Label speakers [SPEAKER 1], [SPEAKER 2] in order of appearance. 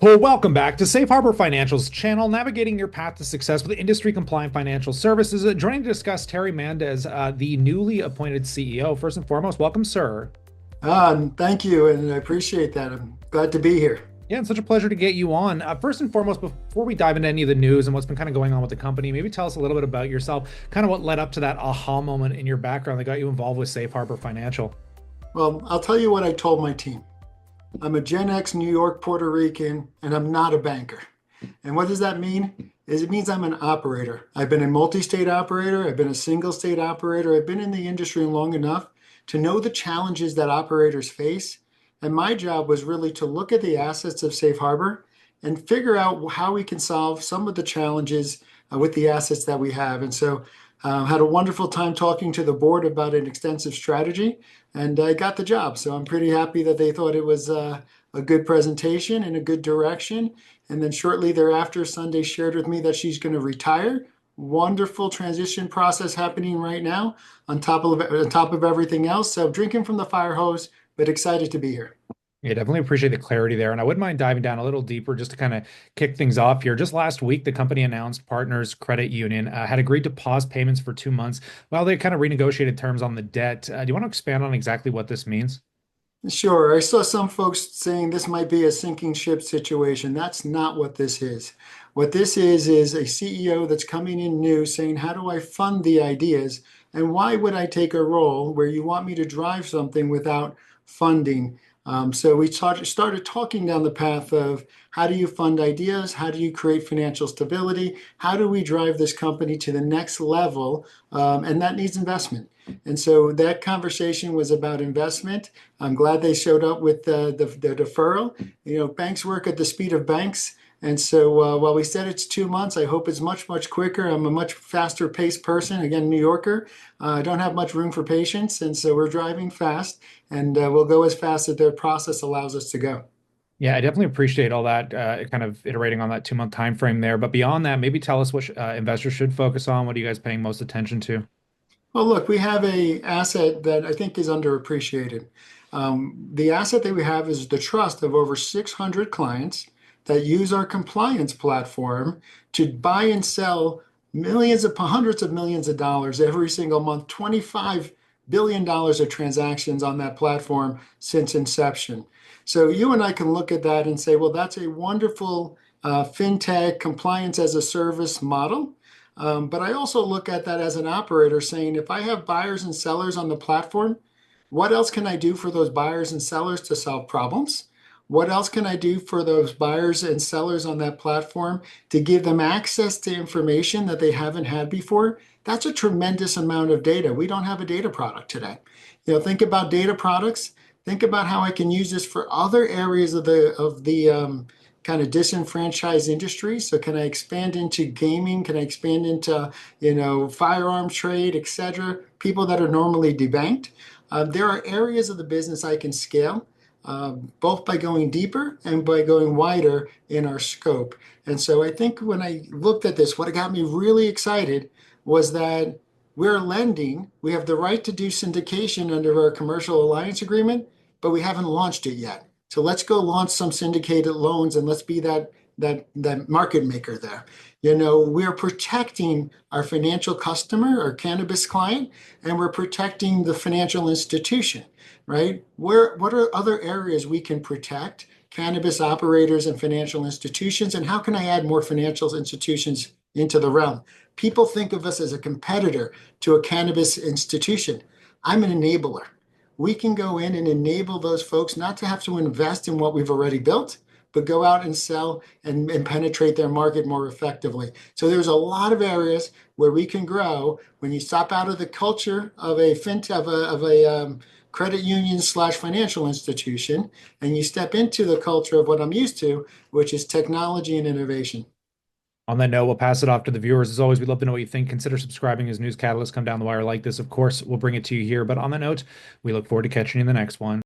[SPEAKER 1] Well, welcome back to Safe Harbor Financial's channel, navigating your path to success with industry-compliant financial services. Joining to discuss Terry Mendez, the newly appointed CEO. First and foremost, welcome, sir.
[SPEAKER 2] Thank you, and I appreciate that. I'm glad to be here.
[SPEAKER 1] Yeah, it's such a pleasure to get you on. First and foremost, before we dive into any of the news and what's been kind of going on with the company, maybe tell us a little bit about yourself, kind of what led up to that aha moment in your background that got you involved with Safe Harbor Financial.
[SPEAKER 2] Well, I'll tell you what I told my team. I'm a Gen X New York Puerto Rican, and I'm not a banker. And what does that mean? It means I'm an operator. I've been a multi-state operator. I've been a single state operator. I've been in the industry long enough to know the challenges that operators face. And my job was really to look at the assets of Safe Harbor and figure out how we can solve some of the challenges with the assets that we have. And so had a wonderful time talking to the board about an extensive strategy, and I got the job. So I'm pretty happy that they thought it was a good presentation and a good direction. And then shortly thereafter, Sunday shared with me that she's going to retire. Wonderful transition process happening right now on top of everything else. So drinking from the fire hose, but excited to be here.
[SPEAKER 1] Yeah, definitely appreciate the clarity there. And I wouldn't mind diving down a little deeper just to kind of kick things off here. Just last week, the company announced Partners Credit Union had agreed to pause payments for 2 months while they kind of renegotiated terms on the debt. Do you want to expand on exactly what this means?
[SPEAKER 2] Sure. I saw some folks saying this might be a sinking ship situation. That's not what this is. What this is a CEO that's coming in new saying, how do I fund the ideas? And why would I take a role where you want me to drive something without funding? So we started talking down the path of how do you fund ideas? How do you create financial stability? How do we drive this company to the next level? And that needs investment. And so that conversation was about investment. I'm glad they showed up with the deferral. You know, banks work at the speed of banks. And so while we said it's 2 months, I hope it's much, much quicker. I'm a much faster paced person. Again, New Yorker. I don't have much room for patience. And so we're driving fast, and we'll go as fast as their process allows us to go.
[SPEAKER 1] Yeah, I definitely appreciate all that, kind of iterating on that 2 month time frame there. But beyond that, maybe tell us what investors should focus on. What are you guys paying most attention to?
[SPEAKER 2] Well, look, we have a asset that I think is underappreciated. The asset that we have is the trust of over 600 clients that use our compliance platform to buy and sell hundreds of millions of dollars every single month, $25 billion of transactions on that platform since inception. So you and I can look at that and say, well, that's a wonderful fintech compliance as a service model. But I also look at that as an operator saying, if I have buyers and sellers on the platform, what else can I do for those buyers and sellers to solve problems? What else can I do for those buyers and sellers on that platform to give them access to information that they haven't had before? That's a tremendous amount of data. We don't have a data product today. You know, think about data products. Think about how I can use this for other areas of the kind of disenfranchised industry. So can I expand into gaming? Can I expand into, firearm trade, et cetera? People that are normally debanked. There are areas of the business I can scale, both by going deeper and by going wider in our scope. And so I think when I looked at this, what got me really excited was that we're lending. We have the right to do syndication under our commercial alliance agreement, but we haven't launched it yet. So let's go launch some syndicated loans and let's be that market maker there. You know, we're protecting our financial customer, our cannabis client, and we're protecting the financial institution, right? What are other areas we can protect cannabis operators and financial institutions, and how can I add more financial institutions into the realm? People think of us as a competitor to a cannabis institution. I'm an enabler. We can go in and enable those folks not to have to invest in what we've already built, but go out and sell and penetrate their market more effectively. So there's a lot of areas where we can grow when you stop out of the culture of a credit union slash financial institution, and you step into the culture of what I'm used to, which is technology and innovation.
[SPEAKER 1] On that note, we'll pass it off to the viewers. As always, we'd love to know what you think. Consider subscribing as news catalysts come down the wire like this. Of course, we'll bring it to you here. But on that note, we look forward to catching you in the next one.